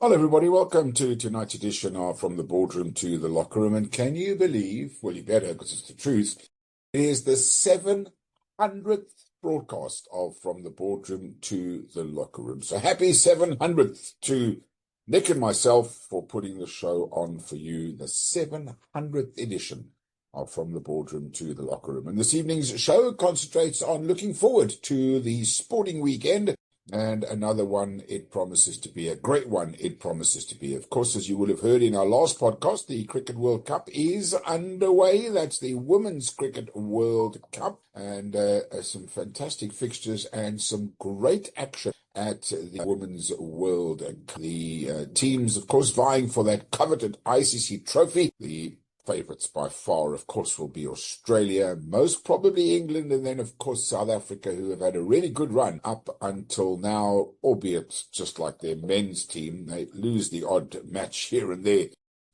Hello, everybody. Welcome to tonight's edition of From the Boardroom to the Locker Room. And can you believe, well, you better because it's the truth, it is the 700th broadcast of From the Boardroom to the Locker Room. So happy 700th to Nick and myself for putting the show on for you, the 700th edition of From the Boardroom to the Locker Room. And this evening's show concentrates on looking forward to the sporting weekend. And another one, it promises to be a great one. It promises to be. Of course, as you will have heard in our last podcast, the Cricket World Cup is underway. That's the Women's Cricket World Cup. And some fantastic fixtures and some great action at the Women's World Cup. The teams, of course, vying for that coveted ICC trophy. The favourites by far, of course, will be Australia, most probably England, and then, of course, South Africa, who have had a really good run up until now, albeit just like their men's team. They lose the odd match here and there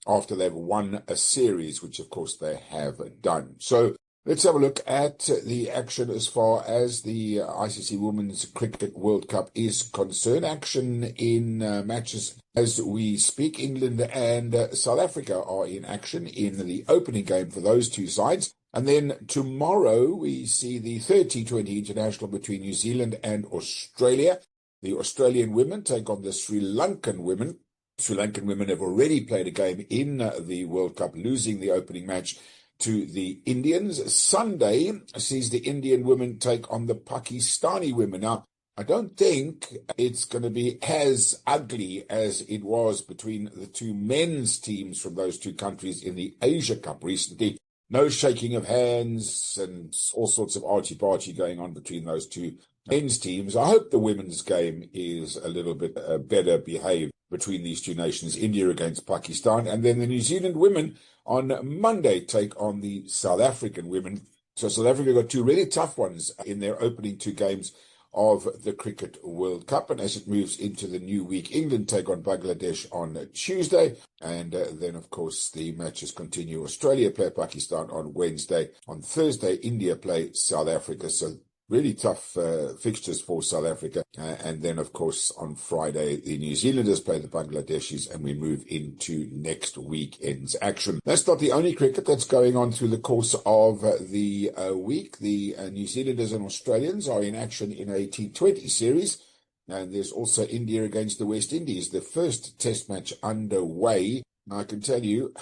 after they've won a series, which, of course, they have done. So let's have a look at the action as far as the ICC Women's Cricket World Cup is concerned. Action in matches as we speak. England and South Africa are in action in the opening game for those two sides. And then tomorrow we see the third T20 international between New Zealand and Australia. The Australian women take on the Sri Lankan women. Sri Lankan women have already played a game in the World Cup, losing the opening match to the Indians. Sunday sees the Indian women take on the Pakistani women. Now, I don't think it's going to be as ugly as it was between the two men's teams from those two countries in the Asia Cup recently. No shaking of hands and all sorts of archie-barchie going on between those two men's teams. I hope the women's game is a little bit better behaved between these two nations, India against Pakistan. And then the New Zealand women on Monday take on the South African women. So South Africa got two really tough ones in their opening two games of the Cricket World Cup. And as it moves into the new week, England take on Bangladesh on Tuesday. And then, of course, the matches continue. Australia play Pakistan on Wednesday. On Thursday, India play South Africa. So really tough fixtures for South Africa. And then, of course, on Friday, the New Zealanders play the Bangladeshis, and we move into next weekend's action. That's not the only cricket that's going on through the course of the week. The New Zealanders and Australians are in action in a T20 series. And there's also India against the West Indies, the first test match underway. I can tell you,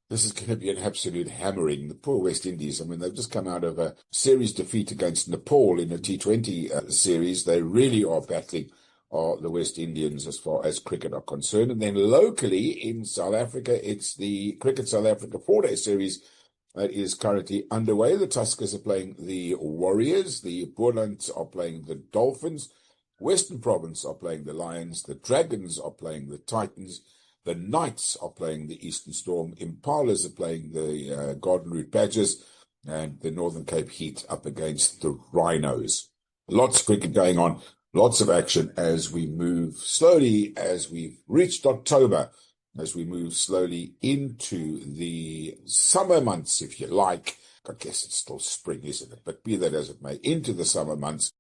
this is going to be an absolute hammering. The poor West Indies, I mean, they've just come out of a series defeat against Nepal in a T20 series. They really are battling the West Indians as far as cricket are concerned. And then locally in South Africa, it's the Cricket South Africa 4-day series that is currently underway. The Tuskers are playing the Warriors. The Boerlands are playing the Dolphins. Western Province are playing the Lions. The Dragons are playing the Titans. The Knights are playing the Eastern Storm. Impalas are playing the Garden Route Badgers. And the Northern Cape Heat up against the Rhinos. Lots of cricket going on. Lots of action as we move slowly, as we've reached October, as we move slowly into the summer months, if you like. I guess it's still spring, isn't it? But be that as it may, into the summer months,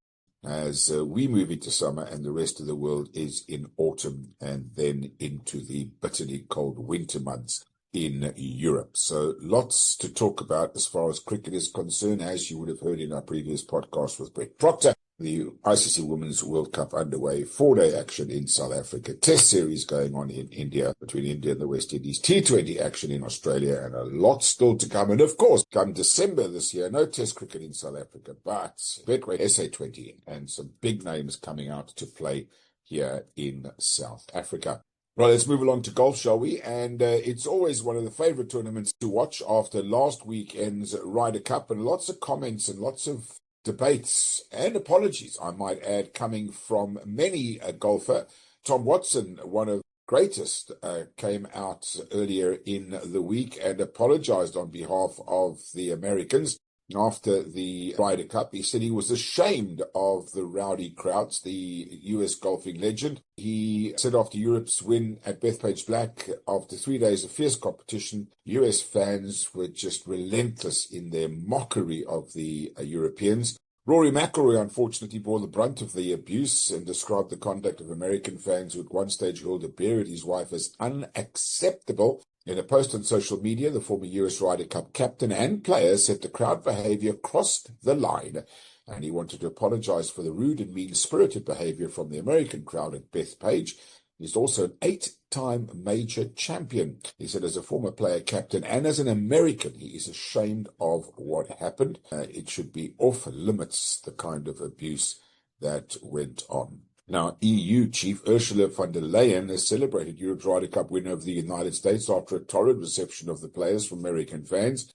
as we move into summer and the rest of the world is in autumn, and then into the bitterly cold winter months in Europe. So lots to talk about as far as cricket is concerned, as you would have heard in our previous podcast with Brett Proctor. The ICC Women's World Cup underway, 4-day action in South Africa, test series going on in India, between India and the West Indies, T20 action in Australia, and a lot still to come. And of course, come December this year, no test cricket in South Africa, but Betway SA20 and some big names coming out to play here in South Africa. Right, let's move along to golf, shall we? And it's always one of the favorite tournaments to watch after last weekend's Ryder Cup, and lots of comments and lots of debates and apologies, I might add, coming from many a golfer. Tom Watson, one of the greatest, came out earlier in the week and apologized on behalf of the Americans after the Ryder Cup. He said he was ashamed of the rowdy crowds, the US golfing legend. He said after Europe's win at Bethpage Black, after 3 days of fierce competition, US fans were just relentless in their mockery of the Europeans. Rory McIlroy unfortunately bore the brunt of the abuse and described the conduct of American fans who at one stage hurled a beer at his wife as unacceptable. In a post on social media, the former US Ryder Cup captain and player said the crowd behaviour crossed the line, and he wanted to apologise for the rude and mean-spirited behaviour from the American crowd at Bethpage. He's also an 8-time major champion. He said as a former player, captain, and as an American, he is ashamed of what happened. It should be off limits, the kind of abuse that went on. Now, EU Chief Ursula von der Leyen has celebrated Europe's Ryder Cup win over the United States after a torrid reception of the players from American fans.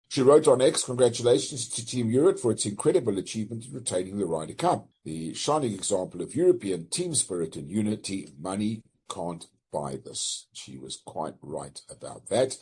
She wrote on X, "Congratulations to Team Europe for its incredible achievement in retaining the Ryder Cup. The shining example of European team spirit and unity. Money can't buy this." She was quite right about that.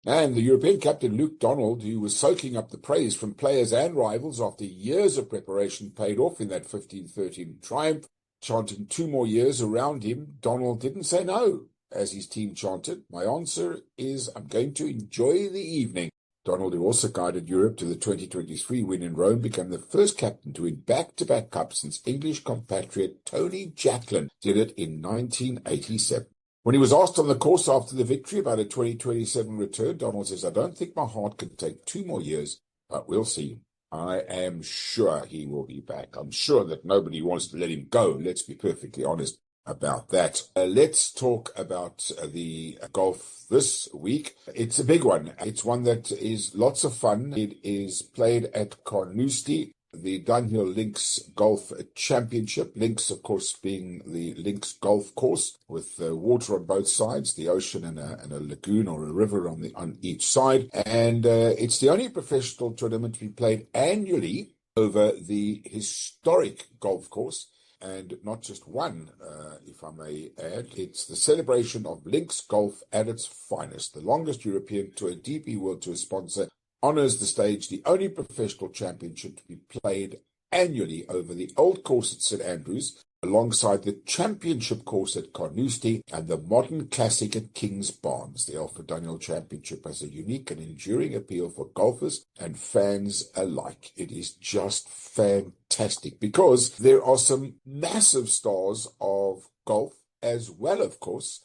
And the European captain Luke Donald, who was soaking up the praise from players and rivals after years of preparation, paid off in that 15-13 triumph. Chanting 2 more years around him, Donald didn't say no. As his team chanted, "My answer is I'm going to enjoy the evening." Donald, who also guided Europe to the 2023 win in Rome, became the first captain to win back-to-back cups since English compatriot Tony Jacklin did it in 1987. When he was asked on the course after the victory about a 2027 return, Donald says, "I don't think my heart can take 2 more years, but we'll see. I am sure he will be back. I'm sure that nobody wants to let him go. Let's be perfectly honest about that." Let's talk about the golf this week. It's a big one. It's one that is lots of fun. It is played at Carnoustie, the Dunhill Links Golf Championship. Links, of course, being the Links golf course with water on both sides, the ocean and a lagoon or a river on each side. And it's the only professional tournament to be played annually over the historic golf course. And not just one, if I may add. It's the celebration of links golf at its finest. The longest European Tour DP World Tour sponsor honours the stage, the only professional championship to be played annually over the old course at St Andrews, alongside the championship course at Carnoustie and the modern classic at King's Barnes. The Alfred Dunhill Championship has a unique and enduring appeal for golfers and fans alike. It is just fantastic because there are some massive stars of golf as well, of course,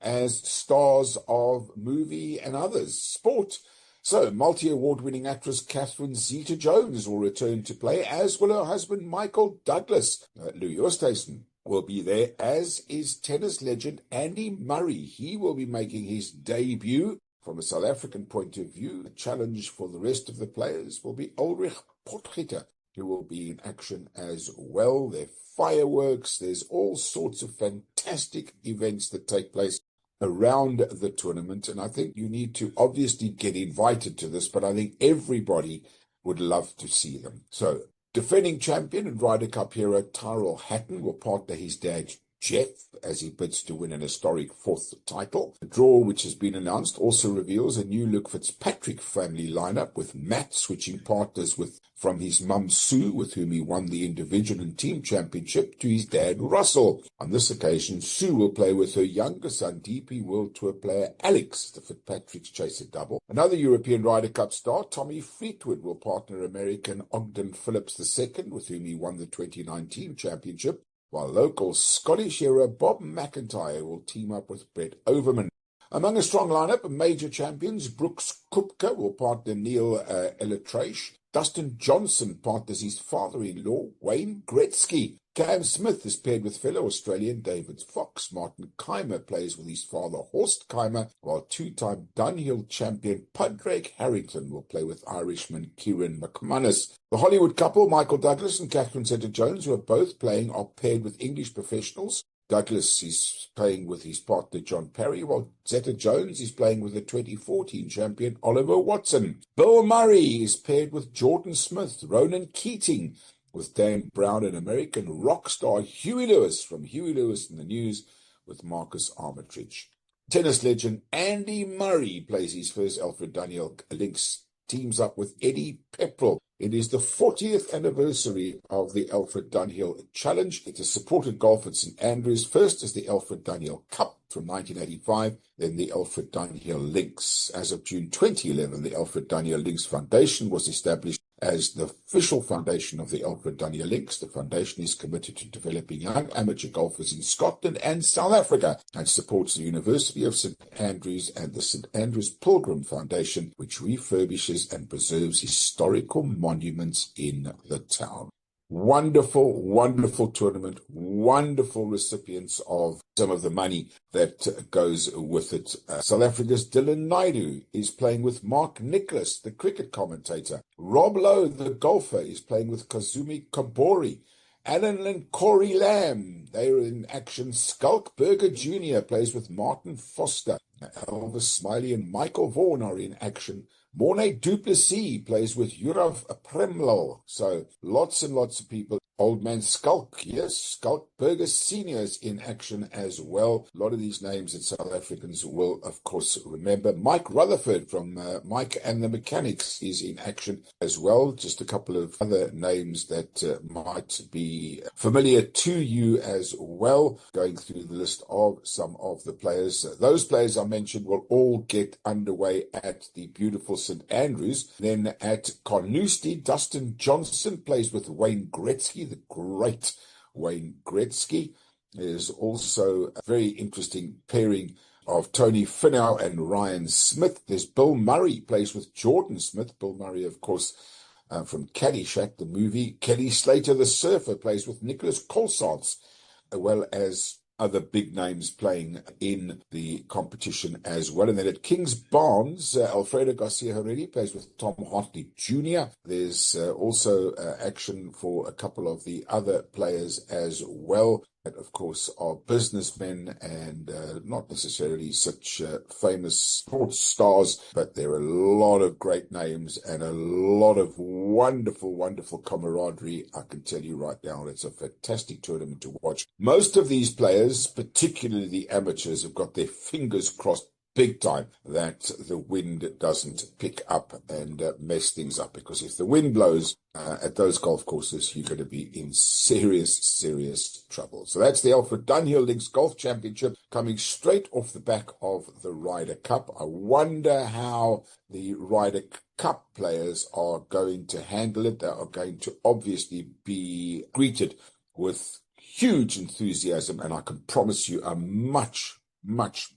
as stars of movie and others, sport. So, multi-award-winning actress Catherine Zeta-Jones will return to play, as will her husband Michael Douglas. Louis Oosthuizen will be there, as is tennis legend Andy Murray. He will be making his debut. From a South African point of view, the challenge for the rest of the players will be Ulrich Potgieter, who will be in action as well. There are fireworks, there's all sorts of fantastic events that take place around the tournament, and I think you need to obviously get invited to this, but I think everybody would love to see them. So, defending champion and Ryder Cup hero Tyrrell Hatton will partner his dad Jeff as he bids to win an historic 4th title. The draw, which has been announced, also reveals a new Luke Fitzpatrick family lineup, with Matt switching partners from his mum Sue, with whom he won the individual and team championship, to his dad Russell. On this occasion, Sue will play with her younger son, DP World Tour player Alex. The Fitzpatricks chase a double. Another European Ryder Cup star, Tommy Fleetwood, will partner American Ogden Phillips II, with whom he won the 2019 championship, while local Scottish hero Bob McIntyre will team up with Brett Overman. Among a strong lineup of major champions, Brooks Koepka will partner Neil Elatrache. Dustin Johnson partners his father-in-law, Wayne Gretzky. Cam Smith is paired with fellow Australian David Fox. Martin Keimer plays with his father, Horst Keimer, while 2-time Dunhill champion Padraig Harrington will play with Irishman Kieran McManus. The Hollywood couple, Michael Douglas and Catherine Zeta-Jones, who are both playing, are paired with English professionals. Douglas is playing with his partner John Parry, while Zeta-Jones is playing with the 2014 champion Oliver Watson. Bill Murray is paired with Jordan Smith. Ronan Keating with Dan Brown, and American rock star Huey Lewis from Huey Lewis in the News with Marcus Armitage. Tennis legend Andy Murray plays his first Alfred Dunhill Links, teams up with Eddie Pepperell. It is the 40th anniversary of the Alfred Dunhill Challenge. It has supported golf at St Andrews, first as the Alfred Dunhill Cup from 1985, then the Alfred Dunhill Links. As of June 2011, the Alfred Dunhill Links Foundation was established As the official foundation of the Alfred Dunhill Links, the foundation is committed to developing young amateur golfers in Scotland and South Africa and supports the University of St Andrews and the St Andrews Pilgrim Foundation, which refurbishes and preserves historical monuments in the town. Wonderful, wonderful tournament, wonderful recipients of some of the money that goes with it. South Africa's Dylan Naidu is playing with Mark Nicholas, the cricket commentator. Rob Lowe, the golfer, is playing with Kazumi Kabori. Alan and Corey Lamb, they are in action. Skulk Berger Jr. plays with Martin Foster. Elvis Smiley and Michael Vaughan are in action. Mornay Duplessis plays with Yurav Premlal. So lots and lots of people. Old man Skulk, yes, Skulk Berger Sr. is in action as well. A lot of these names that South Africans will, of course, remember. Mike Rutherford from Mike and the Mechanics is in action as well. Just a couple of other names that might be familiar to you as well. Going through the list of some of the players. Those players I mentioned will all get underway at the beautiful St Andrews. Then at Carnoustie, Dustin Johnson plays with Wayne Gretzky. The great Wayne Gretzky. There's also a very interesting pairing of Tony Finau and Ryan Smith. There's Bill Murray, plays with Jordan Smith. Bill Murray, of course, from Caddyshack, the movie. Kelly Slater, the surfer, plays with Nicholas Colsaerts, as well as other big names playing in the competition as well. And then at Kings Barnes, Alfredo Garcia Herrera plays with Tom Hartley Jr. There's also action for a couple of the other players as well. That, of course, are businessmen and not necessarily such famous sports stars, but there are a lot of great names and a lot of wonderful, wonderful camaraderie. I can tell you right now, it's a fantastic tournament to watch. Most of these players, particularly the amateurs, have got their fingers crossed big time that the wind doesn't pick up and mess things up, because if the wind blows at those golf courses, you're going to be in serious trouble. So that's the Alfred Dunhill Links Golf Championship coming straight off the back of the Ryder Cup. I wonder how the Ryder Cup players are going to handle it. They are going to obviously be greeted with huge enthusiasm, and I can promise you a much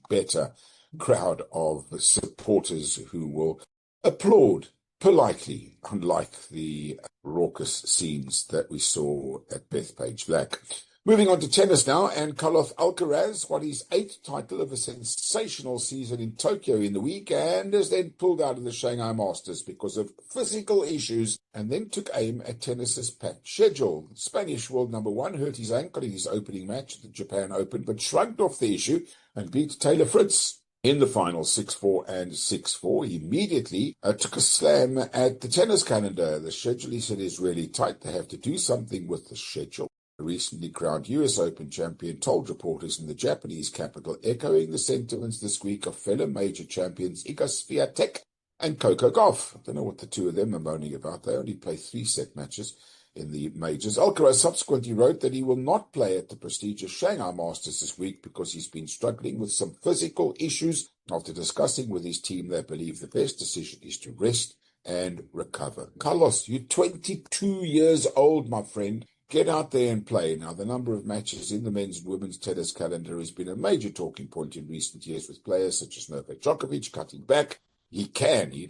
better crowd of supporters who will applaud politely, unlike the raucous scenes that we saw at Bethpage Black. Moving on to tennis now, and Carlos Alcaraz won his 8th title of a sensational season in Tokyo in the week and has then pulled out of the Shanghai Masters because of physical issues and then took aim at tennis's packed schedule. Spanish world number one hurt his ankle in his opening match at the Japan Open, but shrugged off the issue and beat Taylor Fritz in the final 6-4 and 6-4. He immediately took a slam at the tennis calendar. The schedule, he said, is really tight. They have to do something with the schedule. The recently crowned US Open champion told reporters in the Japanese capital, echoing the sentiments this week of fellow major champions Iga Swiatek and Coco Gauff. I don't know what the two of them are moaning about. They only play 3-set matches in the majors. Alcaraz subsequently wrote that he will not play at the prestigious Shanghai Masters this week because he's been struggling with some physical issues. After discussing with his team, they believe the best decision is to rest and recover. Carlos, you're 22 years old, my friend. Get out there and play. Now, the number of matches in the men's and women's tennis calendar has been a major talking point in recent years, with players such as Novak Djokovic cutting back. He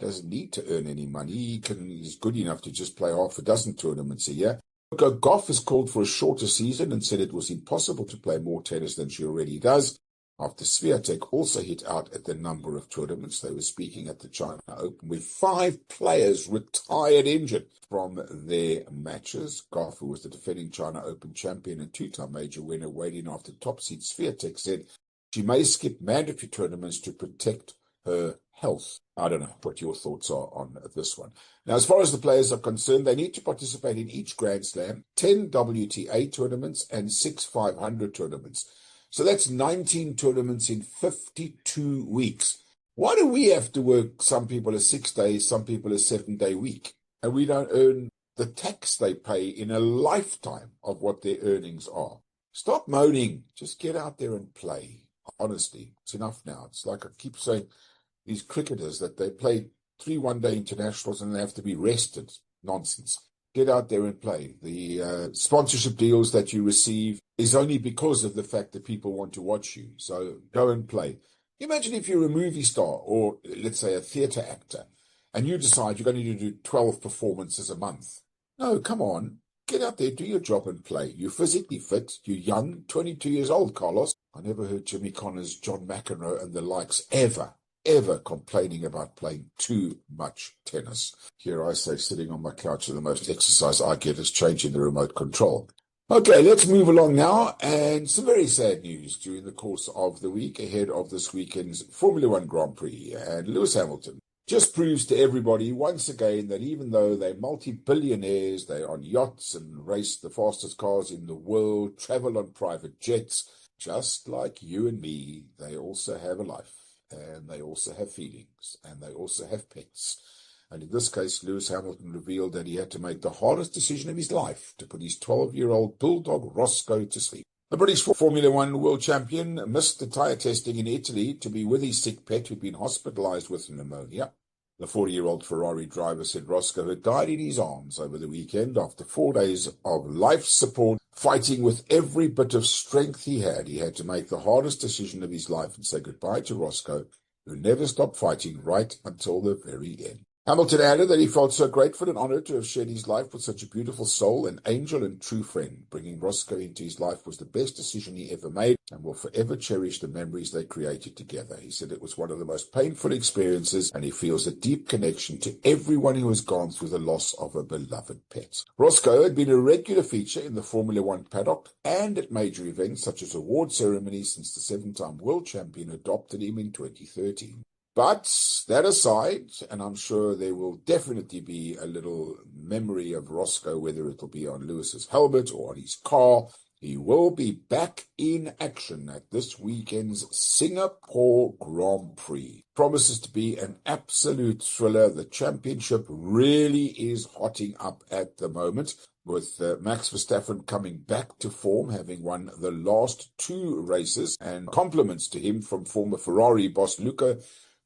doesn't need to earn any money. He's good enough to just play half a dozen tournaments a year. Goff has called for a shorter season and said it was impossible to play more tennis than she already does. After Swiatek also hit out at the number of tournaments, they were speaking at the China Open, with 5 players retired injured from their matches. Goff, who was the defending China Open champion and 2-time major winner, weighed in after top seed Swiatek said she may skip mandatory tournaments to protect her health. I don't know what your thoughts are on this one. Now, as far as the players are concerned, they need to participate in each Grand Slam, 10 WTA tournaments and 6 500 tournaments. So that's 19 tournaments in 52 weeks. Why do we have to work, some people a 6 days, some people a 7-day week, and we don't earn the tax they pay in a lifetime of what their earnings are? Stop moaning. Just get out there and play. Honestly, it's enough now. It's like I keep saying, these cricketers, that they play 3 one-day internationals and they have to be rested. Nonsense. Get out there and play. The sponsorship deals that you receive is only because of the fact that people want to watch you. So go and play. Imagine if you're a movie star or, let's say, a theatre actor, and you decide you're going to do 12 performances a month. No, come on. Get out there, do your job and play. You're physically fit. You're young, 22 years old, Carlos. I never heard Jimmy Connors, John McEnroe, and the likes ever complaining about playing too much tennis. Here I say, sitting on my couch, and the most exercise I get is changing the remote control. Okay, let's move along now, and some very sad news during the course of the week ahead of this weekend's Formula One Grand Prix. And Lewis Hamilton just proves to everybody once again that even though they're multi-billionaires, they're on yachts and race the fastest cars in the world, travel on private jets, just like you and me, they also have a life. And they also have feelings, and they also have pets. And in this case, Lewis Hamilton revealed that he had to make the hardest decision of his life to put his 12-year-old bulldog Roscoe to sleep. The British Formula One world champion missed the tyre testing in Italy to be with his sick pet who'd been hospitalised with pneumonia. The 40-year-old Ferrari driver said Roscoe had died in his arms over the weekend after 4 days of life support, fighting with every bit of strength he had. He had to make the hardest decision of his life and say goodbye to Roscoe, who never stopped fighting right until the very end. Hamilton added that he felt so grateful and honoured to have shared his life with such a beautiful soul, an angel and true friend. Bringing Roscoe into his life was the best decision he ever made and will forever cherish the memories they created together. He said it was one of the most painful experiences and he feels a deep connection to everyone who has gone through the loss of a beloved pet. Roscoe had been a regular feature in the Formula One paddock and at major events such as award ceremonies since the 7-time world champion adopted him in 2013. But that aside, and I'm sure there will definitely be a little memory of Roscoe, whether it'll be on Lewis's helmet or on his car, he will be back in action at this weekend's Singapore Grand Prix. Promises to be an absolute thriller. The championship really is hotting up at the moment, with Max Verstappen coming back to form, having won the last 2 races, and compliments to him from former Ferrari boss Luca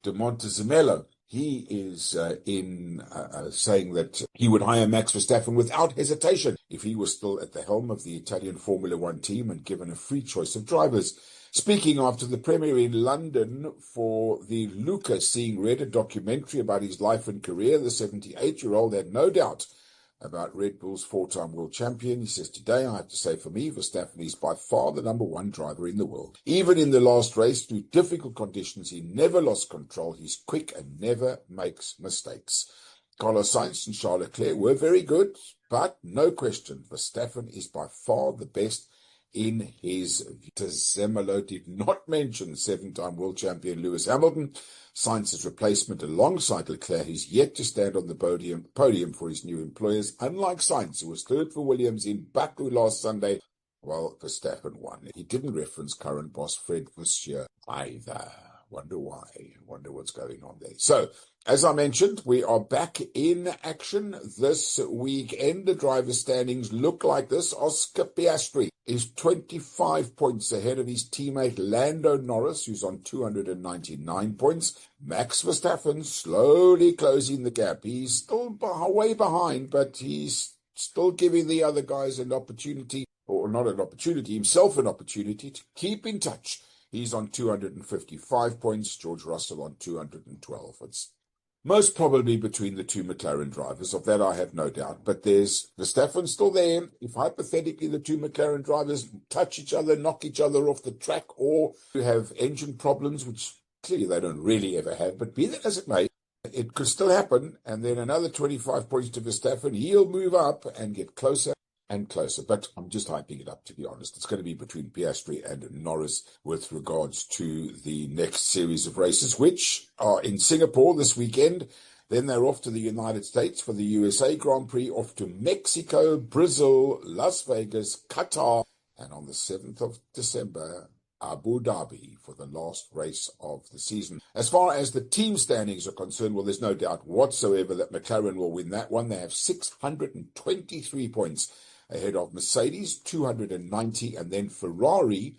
de Montezemelo. He is saying that he would hire Max Verstappen without hesitation if he was still at the helm of the Italian Formula One team and given a free choice of drivers. Speaking after the premiere in London for the Luca Seeing Red, a documentary about his life and career, the 78-year-old had no doubt about Red Bull's 4-time world champion. He says, today I have to say for me, Verstappen is by far the number 1 driver in the world. Even in the last race, through difficult conditions, he never lost control. He's quick and never makes mistakes. Carlos Sainz and Charles Leclerc were very good, but no question, Verstappen is by far the best in his view. Zemelo did not mention 7-time world champion Lewis Hamilton, Sainz's replacement alongside Leclerc, who's yet to stand on the podium for his new employers, unlike Sainz, who was third for Williams in Baku last Sunday, while Verstappen won. He didn't reference current boss Fred Vasseur either. Wonder why. Wonder what's going on there. So, as I mentioned, we are back in action this weekend. The driver standings look like this. Oscar Piastri is 25 points ahead of his teammate Lando Norris, who's on 299 points. Max Verstappen slowly closing the gap. He's still way behind, but he's still giving the other guys an opportunity, or not an opportunity, himself an opportunity to keep in touch. He's on 255 points, George Russell on 212. It's most probably between the 2 McLaren drivers. Of that I have no doubt. But there's Verstappen still there. If hypothetically the 2 McLaren drivers touch each other, knock each other off the track, or have engine problems, which clearly they don't really ever have, but be that as it may, it could still happen. And then another 25 points to Verstappen. He'll move up and get closer and closer, but I'm just hyping it up, to be honest. It's going to be between Piastri and Norris with regards to the next series of races, which are in Singapore this weekend. Then they're off to the United States for the USA Grand Prix, off to Mexico, Brazil, Las Vegas, Qatar, and on the 7th of December, Abu Dhabi for the last race of the season. As far as the team standings are concerned, well, there's no doubt whatsoever that McLaren will win that one. They have 623 points ahead of Mercedes, 290, and then Ferrari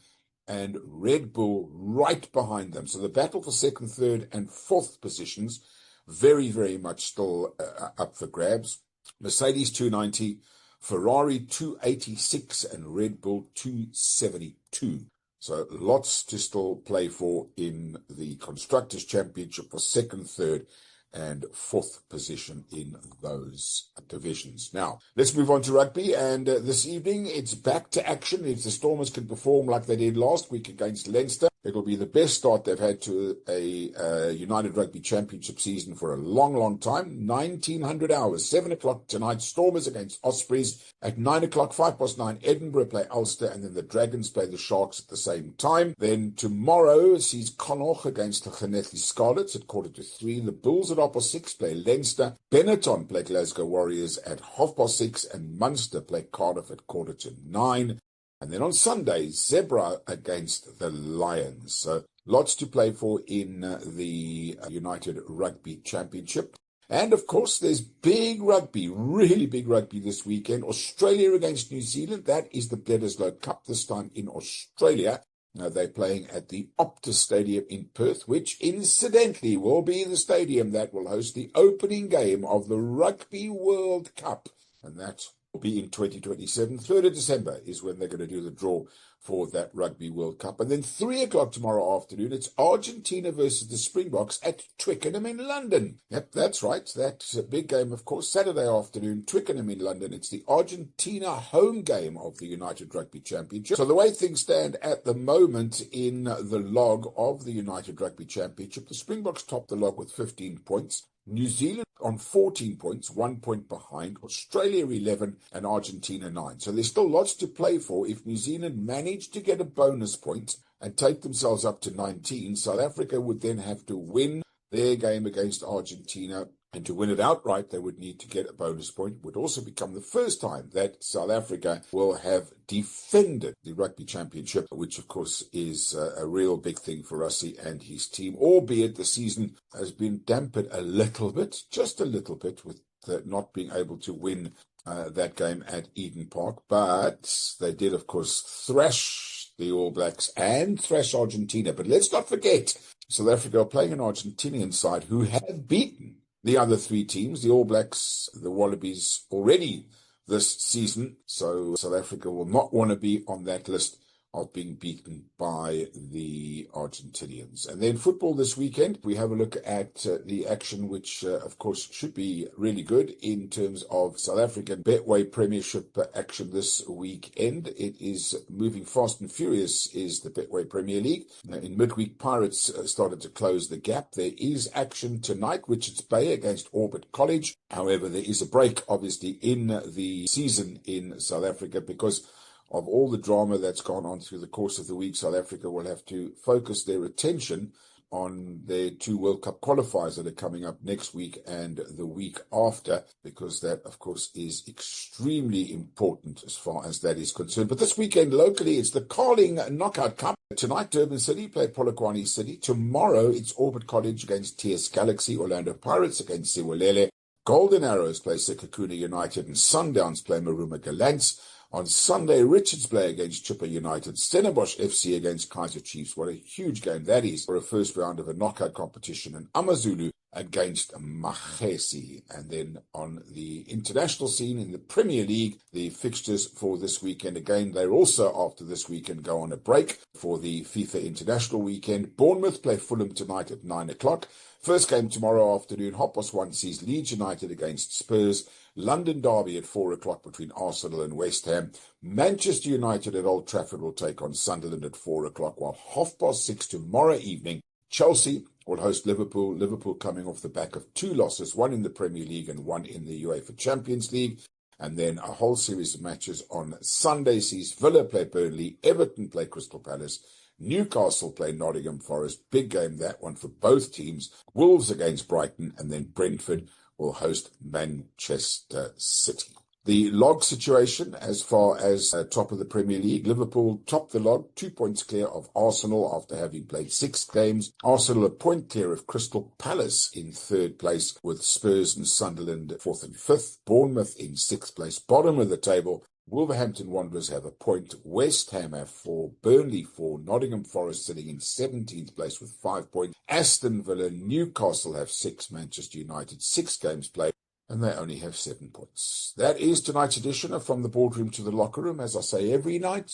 and Red Bull right behind them. So the battle for 2nd, 3rd, and 4th positions, very, very much still up for grabs. Mercedes 290, Ferrari 286, and Red Bull 272. So lots to still play for in the Constructors' Championship for second, third, and fourth position in those divisions. Now, let's move on to rugby, and this evening it's back to action. If the Stormers can perform like they did last week against Leinster, it'll be the best start they've had to a United Rugby Championship season for a long, long time. 1900 hours, 7 o'clock tonight, Stormers against Ospreys. At 9 o'clock, 9:05, Edinburgh play Ulster, and then the Dragons play the Sharks at the same time. Then tomorrow sees Connacht against the Llanelli Scarlets at 3:15. The Bulls at 6:30 play Leinster. Benetton play Glasgow Warriors at 6:30, and Munster play Cardiff at 9:15. And then on Sunday, Zebra against the Lions. So lots to play for in the United Rugby Championship. And of course, there's big rugby, really big rugby this weekend. Australia against New Zealand. That is the Bledisloe Cup, this time in Australia. Now, they're playing at the Optus Stadium in Perth, which incidentally will be the stadium that will host the opening game of the Rugby World Cup. And that will be in 2027. 3rd of December is when they're going to do the draw for that Rugby World Cup. And then 3 o'clock tomorrow afternoon, it's Argentina versus the Springboks at Twickenham in London. Yep, that's right. That's a big game, of course. Saturday afternoon, Twickenham in London. It's the Argentina home game of the United Rugby Championship. So the way things stand at the moment in the log of the United Rugby Championship, the Springboks top the log with 15 points. New Zealand on 14 points, 1 point behind, Australia 11, and Argentina 9. So there's still lots to play for. If New Zealand manage to get a bonus point and take themselves up to 19, South Africa would then have to win their game against Argentina. And to win it outright, they would need to get a bonus point. It would also become the first time that South Africa will have defended the Rugby Championship, which, of course, is a real big thing for Rassie and his team, albeit the season has been dampened a little bit, just a little bit, with not being able to win that game at Eden Park. But they did, of course, thrash the All Blacks and thrash Argentina. But let's not forget, South Africa are playing an Argentinian side who have beaten the other 3 teams, the All Blacks, the Wallabies, already this season. So South Africa will not want to be on that list of being beaten by the Argentinians. And then football this weekend, we have a look at the action, which, of course, should be really good in terms of South African Betway Premiership action this weekend. It is moving fast and furious, is the Betway Premier League. In midweek, Pirates started to close the gap. There is action tonight, Richards Bay against Orbit College. However, there is a break, obviously, in the season in South Africa because of all the drama that's gone on through the course of the week. South Africa will have to focus their attention on their 2 World Cup qualifiers that are coming up next week and the week after, because that, of course, is extremely important as far as that is concerned. But this weekend, locally, it's the Carling Knockout Cup. Tonight, Durban City play Polokwane City. Tomorrow, it's Orbit College against TS Galaxy, Orlando Pirates against Siwalele. Golden Arrows play Sekhukhune United, and Sundowns play Maruma Gallants. On Sunday, Richards Bay against Chipper United, Stellenbosch FC against Kaizer Chiefs. What a huge game that is for a first round of a knockout competition. And AmaZulu against Magesi. And then on the international scene in the Premier League, the fixtures for this weekend, again, they're also after this weekend go on a break for the FIFA International weekend. Bournemouth play Fulham tonight at 9 o'clock. First game tomorrow afternoon, 1:30 sees Leeds United against Spurs. London derby at 4 o'clock between Arsenal and West Ham. Manchester United at Old Trafford will take on Sunderland at 4 o'clock, while 6:30 tomorrow evening, Chelsea will host Liverpool. Liverpool coming off the back of 2 losses, 1 in the Premier League and 1 in the UEFA Champions League. And then a whole series of matches on Sunday sees Villa play Burnley, Everton play Crystal Palace, Newcastle play Nottingham Forest. Big game, that one for both teams. Wolves against Brighton, and then Brentford will host Manchester City. The log situation as far as top of the Premier League, Liverpool top the log, 2 points clear of Arsenal after having played 6 games. Arsenal a point clear of Crystal Palace in 3rd place, with Spurs and Sunderland 4th and 5th. Bournemouth in 6th place, bottom of the table. Wolverhampton Wanderers have a point. West Ham have 4. Burnley 4. Nottingham Forest sitting in 17th place with 5 points. Aston Villa, Newcastle have 6. Manchester United 6 games played. and they only have 7 points. That is tonight's edition of From the Boardroom to the Locker Room. As I say every night,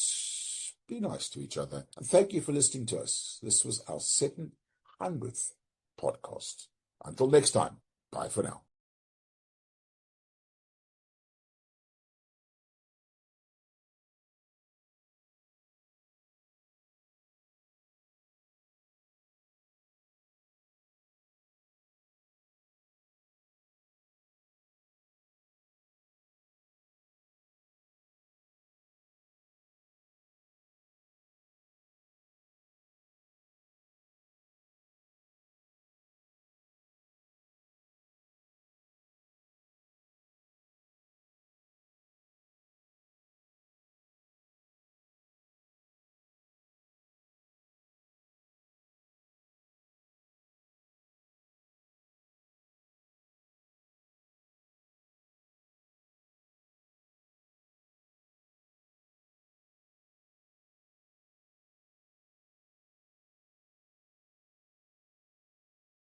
be nice to each other. And thank you for listening to us. This was our 700th podcast. Until next time, bye for now.